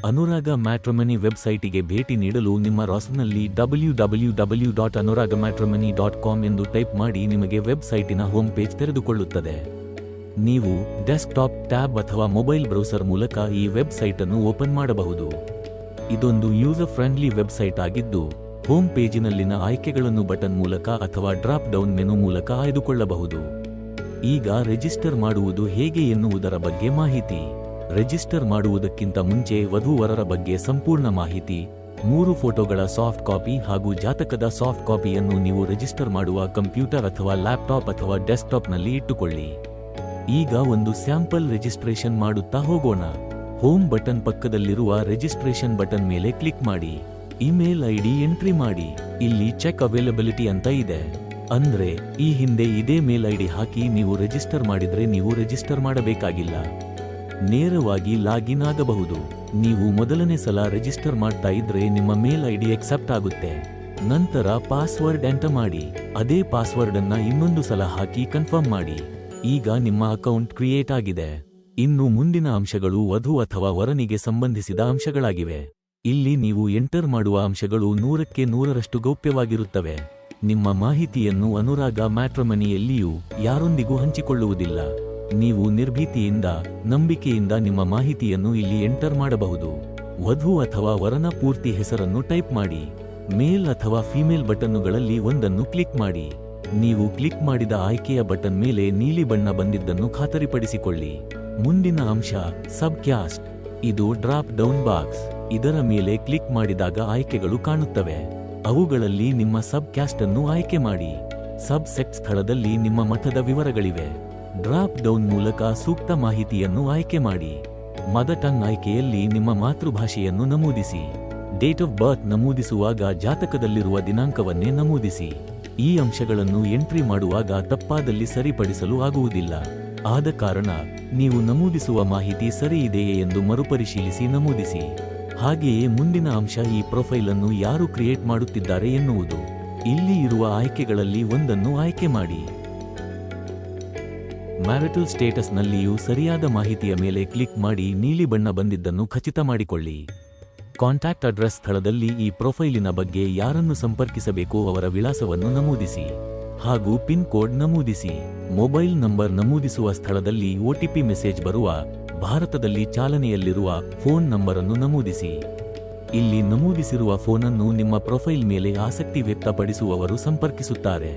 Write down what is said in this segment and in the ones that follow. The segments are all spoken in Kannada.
ಅನುರಾಗ ಮ್ಯಾಟ್ರಿಮನಿ ವೆಬ್ಸೈಟಿಗೆ ಭೇಟಿ ನೀಡಲು ನಿಮ್ಮ ರಾಸ್ನಲ್ಲಿ www.anuragamatrimony.com ಎಂದು ಟೈಪ್ ಮಾಡಿ ನಿಮಗೆ ವೆಬ್ಸೈಟಿನ ಹೋಮ್ ಪೇಜ್ ತೆರೆದುಕೊಳ್ಳುತ್ತದೆ. ನೀವು ಡೆಸ್ಕ್ಟಾಪ್, ಟ್ಯಾಬ್ ಅಥವಾ ಮೊಬೈಲ್ ಬ್ರೌಸರ್ ಮೂಲಕ ಈ ವೆಬ್ಸೈಟ್ ಅನ್ನು ಓಪನ್ ಮಾಡಬಹುದು. ಇದೊಂದು ಯೂಸರ್ ಫ್ರೆಂಡ್ಲಿ ವೆಬ್ಸೈಟ್ ಆಗಿದ್ದು, ಹೋಮ್ ಪೇಜಿನಲ್ಲಿನ ಆಯ್ಕೆಗಳನ್ನು ಬಟನ್ ಮೂಲಕ ಅಥವಾ ಡ್ರಾಪ್ ಡೌನ್ ಮೆನು ಮೂಲಕ ಆಯ್ದುಕೊಳ್ಳಬಹುದು. ಈಗ ರಿಜಿಸ್ಟರ್ ಮಾಡುವುದು ಹೇಗೆ ಎನ್ನುವುದರ ಬಗ್ಗೆ ಮಾಹಿತಿ. ರಿಜಿಸ್ಟರ್ ಮಾಡುವುದಕ್ಕಿಂತ ಮುಂಚೆ ವಧು-ವರರ ಬಗ್ಗೆ ಸಂಪೂರ್ಣ ಮಾಹಿತಿ, 3 ಫೋಟೋಗಳ ಸಾಫ್ಟ್ ಕಾಪಿ ಹಾಗೂ ಜಾತಕದ ಸಾಫ್ಟ್ ಕಾಪಿಯನ್ನು ನೀವು ರಿಜಿಸ್ಟರ್ ಮಾಡುವ ಕಂಪ್ಯೂಟರ್ ಅಥವಾ ಲ್ಯಾಪ್ಟಾಪ್ ಅಥವಾ ಡೆಸ್ಕ್ಟಾಪ್ನಲ್ಲಿ ಇಟ್ಟುಕೊಳ್ಳಿ. ಈಗ ಒಂದು ಸ್ಯಾಂಪಲ್ ರಿಜಿಸ್ಟ್ರೇಷನ್ ಮಾಡುತ್ತಾ ಹೋಗೋಣ. ಹೋಮ್ ಬಟನ್ ಪಕ್ಕದಲ್ಲಿರುವ ರಿಜಿಸ್ಟ್ರೇಷನ್ ಬಟನ್ ಮೇಲೆ ಕ್ಲಿಕ್ ಮಾಡಿ. ಇಮೇಲ್ ಐಡಿ ಎಂಟ್ರಿ ಮಾಡಿ. ಇಲ್ಲಿ ಚೆಕ್ ಅವೈಲಬಿಲಿಟಿ ಅಂತ ಇದೆ. ಅಂದ್ರೆ ಈ ಹಿಂದೆ ಇದೇ ಮೇಲ್ ಐಡಿ ಹಾಕಿ ನೀವು ರಿಜಿಸ್ಟರ್ ಮಾಡಿದ್ರೆ ನೀವು ರಿಜಿಸ್ಟರ್ ಮಾಡಬೇಕಾಗಿಲ್ಲ, ನೇರವಾಗಿ ಲಾಗಿನ್ ಆಗಬಹುದು. ನೀವು ಮೊದಲನೇ ಸಲ ರಿಜಿಸ್ಟರ್ ಮಾಡ್ತಾ ಇದ್ರೆ ನಿಮ್ಮ ಮೇಲ್ ಐಡಿ ಅಕ್ಸೆಪ್ಟ್ ಆಗುತ್ತೆ. ನಂತರ ಪಾಸ್ವರ್ಡ್ ಎಂಟರ್ ಮಾಡಿ. ಅದೇ ಪಾಸ್ವರ್ಡ್ ಅನ್ನ ಇನ್ನೊಂದು ಸಲ ಹಾಕಿ ಕನ್ಫರ್ಮ್ ಮಾಡಿ. ಈಗ ನಿಮ್ಮ ಅಕೌಂಟ್ ಕ್ರಿಯೇಟ್ ಆಗಿದೆ. ಇನ್ನು ಮುಂದಿನ ಅಂಶಗಳು ವಧು ಅಥವಾ ವರನಿಗೆ ಸಂಬಂಧಿಸಿದ ಅಂಶಗಳಾಗಿವೆ. ಇಲ್ಲಿ ನೀವು ಎಂಟರ್ ಮಾಡುವ ಅಂಶಗಳು 100ಕ್ಕೆ 100ರಷ್ಟು ಗೌಪ್ಯವಾಗಿರುತ್ತವೆ. ನಿಮ್ಮ ಮಾಹಿತಿಯನ್ನು ಅನುರಾಗ ಮ್ಯಾಟ್ರಿಮನಿಯಲ್ಲಿಯೂ ಯಾರೊಂದಿಗೂ ಹಂಚಿಕೊಳ್ಳುವುದಿಲ್ಲ. ನೀವು ನಿರ್ಭೀತಿಯಿಂದ, ನಂಬಿಕೆಯಿಂದ ನಿಮ್ಮ ಮಾಹಿತಿಯನ್ನು ಇಲ್ಲಿ ಎಂಟರ್ ಮಾಡಬಹುದು. ವಧು ಅಥವಾ ವರನ ಪೂರ್ತಿ ಹೆಸರನ್ನು ಟೈಪ್ ಮಾಡಿ. ಮೇಲ್ ಅಥವಾ ಫಿಮೇಲ್ ಬಟನ್ನುಗಳಲ್ಲಿ ಒಂದನ್ನು ಕ್ಲಿಕ್ ಮಾಡಿ. ನೀವು ಕ್ಲಿಕ್ ಮಾಡಿದ ಆಯ್ಕೆಯ ಬಟನ್ ಮೇಲೆ ನೀಲಿ ಬಣ್ಣ ಬಂದಿದ್ದನ್ನು ಖಾತರಿಪಡಿಸಿಕೊಳ್ಳಿ. ಮುಂದಿನ ಅಂಶ ಸಬ್ ಕ್ಯಾಸ್ಟ್. ಇದು ಡ್ರಾಪ್ ಡೌನ್ ಬಾಕ್ಸ್. ಇದರ ಮೇಲೆ ಕ್ಲಿಕ್ ಮಾಡಿದಾಗ ಆಯ್ಕೆಗಳು ಕಾಣುತ್ತವೆ. ಅವುಗಳಲ್ಲಿ ನಿಮ್ಮ ಸಬ್ ಕ್ಯಾಸ್ಟ್ ಅನ್ನು ಆಯ್ಕೆ ಮಾಡಿ. ಸಬ್ ಸೆಕ್ಟ್ ಸ್ಥಳದಲ್ಲಿ ನಿಮ್ಮ ಮಠದ ವಿವರಗಳಿವೆ. ಡ್ರಾಪ್ ಡೌನ್ ಮೂಲಕ ಸೂಕ್ತ ಮಾಹಿತಿಯನ್ನು ಆಯ್ಕೆ ಮಾಡಿ. ಮದರ್ ಟಂಗ್ ಆಯ್ಕೆಯಲ್ಲಿ ನಿಮ್ಮ ಮಾತೃಭಾಷೆಯನ್ನು ನಮೂದಿಸಿ. ಡೇಟ್ ಆಫ್ ಬರ್ತ್ ನಮೂದಿಸುವಾಗ ಜಾತಕದಲ್ಲಿರುವ ದಿನಾಂಕವನ್ನೇ ನಮೂದಿಸಿ. ಈ ಅಂಶಗಳನ್ನು ಎಂಟ್ರಿ ಮಾಡುವಾಗ ತಪ್ಪಾದಲ್ಲಿ ಸರಿಪಡಿಸಲು ಆಗುವುದಿಲ್ಲ. ಆದ ಕಾರಣ ನೀವು ನಮೂದಿಸುವ ಮಾಹಿತಿ ಸರಿ ಇದೆಯೇ ಎಂದು ಮರುಪರಿಶೀಲಿಸಿ ನಮೂದಿಸಿ. ಹಾಗೆಯೇ ಮುಂದಿನ ಅಂಶ ಈ ಪ್ರೊಫೈಲ್ ಅನ್ನು ಯಾರು ಕ್ರಿಯೇಟ್ ಮಾಡುತ್ತಿದ್ದಾರೆ ಎನ್ನುವುದು. ಇಲ್ಲಿ ಇರುವ ಆಯ್ಕೆಗಳಲ್ಲಿ ಒಂದನ್ನು ಆಯ್ಕೆ ಮಾಡಿ. ಮ್ಯಾರಿಟಲ್ ಸ್ಟೇಟಸ್ನಲ್ಲಿಯೂ ಸರಿಯಾದ ಮಾಹಿತಿಯ ಮೇಲೆ ಕ್ಲಿಕ್ ಮಾಡಿ ನೀಲಿ ಬಣ್ಣ ಬಂದಿದ್ದನ್ನು ಖಚಿತ ಮಾಡಿಕೊಳ್ಳಿ. ಕಾಂಟ್ಯಾಕ್ಟ್ ಅಡ್ರೆಸ್ ಸ್ಥಳದಲ್ಲಿ ಈ ಪ್ರೊಫೈಲಿನ ಬಗ್ಗೆ ಯಾರನ್ನು ಸಂಪರ್ಕಿಸಬೇಕೋ ಅವರ ವಿಳಾಸವನ್ನು ನಮೂದಿಸಿ ಹಾಗೂ ಪಿನ್ ಕೋಡ್ ನಮೂದಿಸಿ. ಮೊಬೈಲ್ ನಂಬರ್ ನಮೂದಿಸುವ ಸ್ಥಳದಲ್ಲಿ OTP ಮೆಸೇಜ್ ಬರುವ ಭಾರತದಲ್ಲಿ ಚಾಲನೆಯಲ್ಲಿರುವ ಫೋನ್ ನಂಬರ್ ಅನ್ನು ನಮೂದಿಸಿ. ಇಲ್ಲಿ ನಮೂದಿಸಿರುವ ಫೋನನ್ನು ನಿಮ್ಮ ಪ್ರೊಫೈಲ್ ಮೇಲೆ ಆಸಕ್ತಿ ವ್ಯಕ್ತಪಡಿಸುವವರು ಸಂಪರ್ಕಿಸುತ್ತಾರೆ.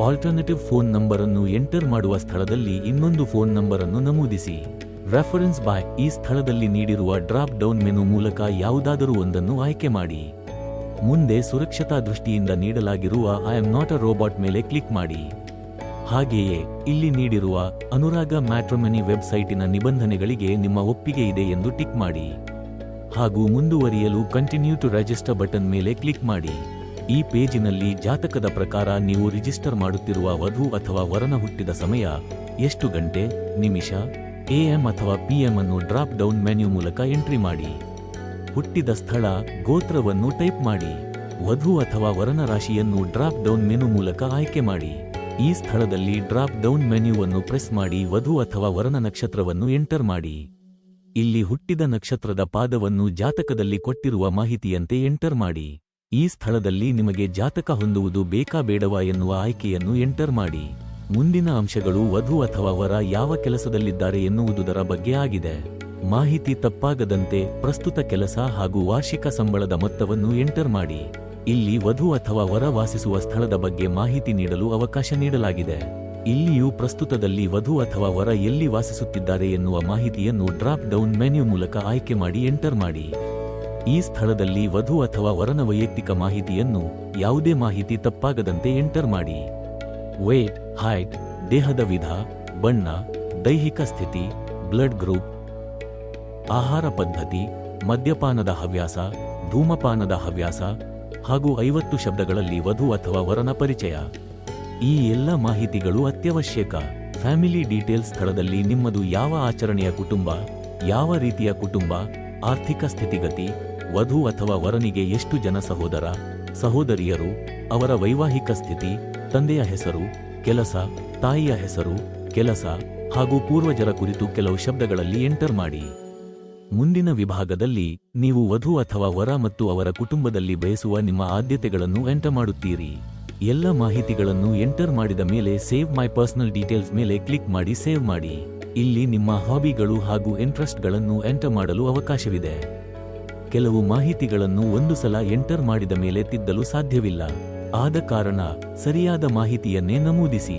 ಆಲ್ಟರ್ನೇಟಿವ್ ಫೋನ್ ನಂಬರ್ ಅನ್ನು ಎಂಟರ್ ಮಾಡುವ ಸ್ಥಳದಲ್ಲಿ ಇನ್ನೊಂದು ಫೋನ್ ನಂಬರ್ ಅನ್ನು ನಮೂದಿಸಿ. ರೆಫರೆನ್ಸ್ ಬೈ ಈ ಸ್ಥಳದಲ್ಲಿ ನೀಡಿರುವ ಡ್ರಾಪ್ ಡೌನ್ ಮೆನು ಮೂಲಕ ಯಾವುದಾದರೂ ಒಂದನ್ನು ಆಯ್ಕೆ ಮಾಡಿ. ಮುಂದೆ ಸುರಕ್ಷತಾ ದೃಷ್ಟಿಯಿಂದ ನೀಡಲಾಗಿರುವ I am not a robot ಮೇಲೆ ಕ್ಲಿಕ್ ಮಾಡಿ. ಹಾಗೆಯೇ ಇಲ್ಲಿ ನೀಡಿರುವ ಅನುರಾಗ ಮ್ಯಾಟ್ರಿಮನಿ ವೆಬ್ಸೈಟಿನ ನಿಬಂಧನೆಗಳಿಗೆ ನಿಮ್ಮ ಒಪ್ಪಿಗೆ ಇದೆ ಎಂದು ಟಿಕ್ ಮಾಡಿ. ಹಾಗೂ ಮುಂದುವರಿಯಲು ಕಂಟಿನ್ಯೂ ಟು ರಿಜಿಸ್ಟರ್ ಬಟನ್ ಮೇಲೆ ಕ್ಲಿಕ್ ಮಾಡಿ. ಈ ಪೇಜಿನಲ್ಲಿ ಜಾತಕದ ಪ್ರಕಾರ ನೀವು ರಿಜಿಸ್ಟರ್ ಮಾಡುತ್ತಿರುವ ವಧು ಅಥವಾ ವರನ ಹುಟ್ಟಿದ ಸಮಯ, ಎಷ್ಟು ಗಂಟೆ, ನಿಮಿಷ, AM ಅಥವಾ PM ಅನ್ನು ಡ್ರಾಪ್ ಡೌನ್ ಮೆನ್ಯೂ ಮೂಲಕ ಎಂಟ್ರಿ ಮಾಡಿ. ಹುಟ್ಟಿದ ಸ್ಥಳ, ಗೋತ್ರವನ್ನು ಟೈಪ್ ಮಾಡಿ. ವಧು ಅಥವಾ ವರನ ರಾಶಿಯನ್ನು ಡ್ರಾಪ್ ಡೌನ್ ಮೆನು ಮೂಲಕ ಆಯ್ಕೆ ಮಾಡಿ. ಈ ಸ್ಥಳದಲ್ಲಿ ಡ್ರಾಪ್ ಡೌನ್ ಮೆನ್ಯೂವನ್ನು ಪ್ರೆಸ್ ಮಾಡಿ ವಧು ಅಥವಾ ವರನ ನಕ್ಷತ್ರವನ್ನು ಎಂಟರ್ ಮಾಡಿ. ಇಲ್ಲಿ ಹುಟ್ಟಿದ ನಕ್ಷತ್ರದ ಪಾದವನ್ನು ಜಾತಕದಲ್ಲಿ ಕೊಟ್ಟಿರುವ ಮಾಹಿತಿಯಂತೆ ಎಂಟರ್ ಮಾಡಿ. ಈ ಸ್ಥಳದಲ್ಲಿ ನಿಮಗೆ ಜಾತಕ ಹೊಂದುವುದು ಬೇಕಾ ಬೇಡವಾ ಎನ್ನುವ ಆಯ್ಕೆಯನ್ನು ಎಂಟರ್ ಮಾಡಿ. ಮುಂದಿನ ಅಂಶಗಳು ವಧು ಅಥವಾ ವರ ಯಾವ ಕೆಲಸದಲ್ಲಿದ್ದಾರೆ ಎನ್ನುವುದರ ಬಗ್ಗೆ ಆಗಿದೆ. ಮಾಹಿತಿ ತಪ್ಪಾಗದಂತೆ ಪ್ರಸ್ತುತ ಕೆಲಸ ಹಾಗೂ ವಾರ್ಷಿಕ ಸಂಬಳದ ಮೊತ್ತವನ್ನು ಎಂಟರ್ ಮಾಡಿ. ಇಲ್ಲಿ ವಧು ಅಥವಾ ವರ ವಾಸಿಸುವ ಸ್ಥಳದ ಬಗ್ಗೆ ಮಾಹಿತಿ ನೀಡಲು ಅವಕಾಶ ನೀಡಲಾಗಿದೆ. ಇಲ್ಲಿಯೂ ಪ್ರಸ್ತುತದಲ್ಲಿ ವಧು ಅಥವಾ ವರ ಎಲ್ಲಿ ವಾಸಿಸುತ್ತಿದ್ದಾರೆ ಎನ್ನುವ ಮಾಹಿತಿಯನ್ನು ಡ್ರಾಪ್ ಡೌನ್ ಮೆನ್ಯೂ ಮೂಲಕ ಆಯ್ಕೆ ಮಾಡಿ ಎಂಟರ್ ಮಾಡಿ. ಈ ಸ್ಥಳದಲ್ಲಿ ವಧು ಅಥವಾ ವರನ ವೈಯಕ್ತಿಕ ಮಾಹಿತಿಯನ್ನು ಯಾವುದೇ ಮಾಹಿತಿ ತಪ್ಪಾಗದಂತೆ ಎಂಟರ್ ಮಾಡಿ. ವೇಟ್, ಹೈಟ್, ದೇಹದ ವಿಧ, ಬಣ್ಣ, ದೈಹಿಕ ಸ್ಥಿತಿ, ಬ್ಲಡ್ ಗ್ರೂಪ್, ಆಹಾರ ಪದ್ಧತಿ, ಮದ್ಯಪಾನದ ಹವ್ಯಾಸ, ಧೂಮಪಾನದ ಹವ್ಯಾಸ ಹಾಗೂ 50 ಶಬ್ದಗಳಲ್ಲಿ ವಧು ಅಥವಾ ವರನ ಪರಿಚಯ. ಈ ಎಲ್ಲ ಮಾಹಿತಿಗಳು ಅತ್ಯವಶ್ಯಕ. ಫ್ಯಾಮಿಲಿ ಡೀಟೇಲ್ಸ್ ಸ್ಥಳದಲ್ಲಿ ನಿಮ್ಮದು ಯಾವ ಆಚರಣೆಯ ಕುಟುಂಬ, ಯಾವ ರೀತಿಯ ಕುಟುಂಬ, ಆರ್ಥಿಕ ಸ್ಥಿತಿಗತಿ, ವಧು ಅಥವಾ ವರನಿಗೆ ಎಷ್ಟು ಜನ ಸಹೋದರ ಸಹೋದರಿಯರು, ಅವರ ವೈವಾಹಿಕ ಸ್ಥಿತಿ, ತಂದೆಯ ಹೆಸರು, ಕೆಲಸ, ತಾಯಿಯ ಹೆಸರು, ಕೆಲಸ ಹಾಗೂ ಪೂರ್ವಜರ ಕುರಿತು ಕೆಲವು ಶಬ್ದಗಳಲ್ಲಿ ಎಂಟರ್ ಮಾಡಿ. ಮುಂದಿನ ವಿಭಾಗದಲ್ಲಿ ನೀವು ವಧು ಅಥವಾ ವರ ಮತ್ತು ಅವರ ಕುಟುಂಬದಲ್ಲಿ ಬಯಸುವ ನಿಮ್ಮ ಆದ್ಯತೆಗಳನ್ನು ಎಂಟರ್ ಮಾಡುತ್ತೀರಿ. ಎಲ್ಲ ಮಾಹಿತಿಗಳನ್ನು ಎಂಟರ್ ಮಾಡಿದ ಮೇಲೆ ಸೇವ್ ಮೈ ಪರ್ಸನಲ್ ಡೀಟೇಲ್ಸ್ ಮೇಲೆ ಕ್ಲಿಕ್ ಮಾಡಿ ಸೇವ್ ಮಾಡಿ. ಇಲ್ಲಿ ನಿಮ್ಮ ಹಾಬಿಗಳು ಹಾಗೂ ಇಂಟ್ರೆಸ್ಟ್ಗಳನ್ನು ಎಂಟರ್ ಮಾಡಲು ಅವಕಾಶವಿದೆ. ಕೆಲವು ಮಾಹಿತಿಗಳನ್ನು ಒಂದು ಸಲ ಎಂಟರ್ ಮಾಡಿದ ಮೇಲೆ ತಿದ್ದಲು ಸಾಧ್ಯವಿಲ್ಲ. ಆದ ಕಾರಣ ಸರಿಯಾದ ಮಾಹಿತಿಯನ್ನೇ ನಮೂದಿಸಿ.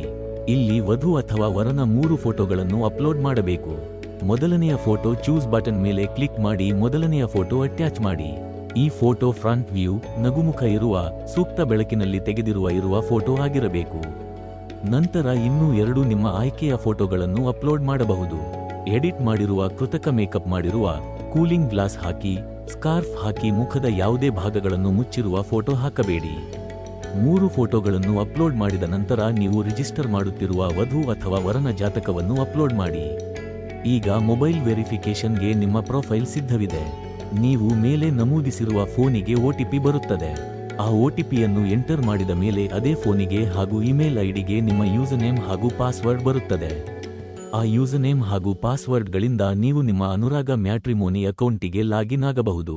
ಇಲ್ಲಿ ವಧು ಅಥವಾ ವರನ 3 ಫೋಟೋಗಳನ್ನು ಅಪ್ಲೋಡ್ ಮಾಡಬೇಕು. ಮೊದಲನೆಯ ಫೋಟೋ ಚೂಸ್ ಬಟನ್ ಮೇಲೆ ಕ್ಲಿಕ್ ಮಾಡಿ ಮೊದಲನೆಯ ಫೋಟೋ ಅಟ್ಯಾಚ್ ಮಾಡಿ. ಈ ಫೋಟೋ ಫ್ರಂಟ್ ವ್ಯೂ, ನಗುಮುಖ ಇರುವ, ಸೂಕ್ತ ಬೆಳಕಿನಲ್ಲಿ ತೆಗೆದಿರುವ ಫೋಟೋ ಆಗಿರಬೇಕು. ನಂತರ ಇನ್ನೂ 2 ನಿಮ್ಮ ಆಯ್ಕೆಯ ಫೋಟೋಗಳನ್ನು ಅಪ್ಲೋಡ್ ಮಾಡಬಹುದು. ಎಡಿಟ್ ಮಾಡಿರುವ, ಕೃತಕ ಮೇಕಪ್ ಮಾಡಿರುವ, ಕೂಲಿಂಗ್ ಗ್ಲಾಸ್ ಹಾಕಿ, ಸ್ಕಾರ್ಫ್ ಹಾಕಿ ಮುಖದ ಯಾವುದೇ ಭಾಗಗಳನ್ನು ಮುಚ್ಚಿರುವ ಫೋಟೋ ಹಾಕಬೇಡಿ. 3 ಫೋಟೋಗಳನ್ನು ಅಪ್ಲೋಡ್ ಮಾಡಿದ ನಂತರ ನೀವು ರಿಜಿಸ್ಟರ್ ಮಾಡುತ್ತಿರುವ ವಧು ಅಥವಾ ವರನ ಜಾತಕವನ್ನು ಅಪ್ಲೋಡ್ ಮಾಡಿ. ಈಗ ಮೊಬೈಲ್ ವೆರಿಫಿಕೇಷನ್ಗೆ ನಿಮ್ಮ ಪ್ರೊಫೈಲ್ ಸಿದ್ಧವಿದೆ. ನೀವು ಮೇಲೆ ನಮೂದಿಸಿರುವ ಫೋನಿಗೆ OTP ಬರುತ್ತದೆ. ಆ OTPಯನ್ನು ಎಂಟರ್ ಮಾಡಿದ ಮೇಲೆ ಅದೇ ಫೋನಿಗೆ ಹಾಗೂ ಇಮೇಲ್ ಐಡಿಗೆ ನಿಮ್ಮ ಯೂಸರ್ನೇಮ್ ಹಾಗೂ ಪಾಸ್ವರ್ಡ್ ಬರುತ್ತದೆ. ಆ ಯೂಸರ್ನೇಮ್ ಹಾಗೂ ಪಾಸ್ವರ್ಡ್ಗಳಿಂದ ನೀವು ನಿಮ್ಮ ಅನುರಾಗ ಮ್ಯಾಟ್ರಿಮೋನಿ ಅಕೌಂಟಿಗೆ ಲಾಗಿನ್ ಆಗಬಹುದು.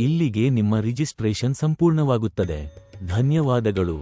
ಇಲ್ಲಿಗೆ ನಿಮ್ಮ ರಿಜಿಸ್ಟ್ರೇಷನ್ ಸಂಪೂರ್ಣವಾಗುತ್ತದೆ. ಧನ್ಯವಾದಗಳು.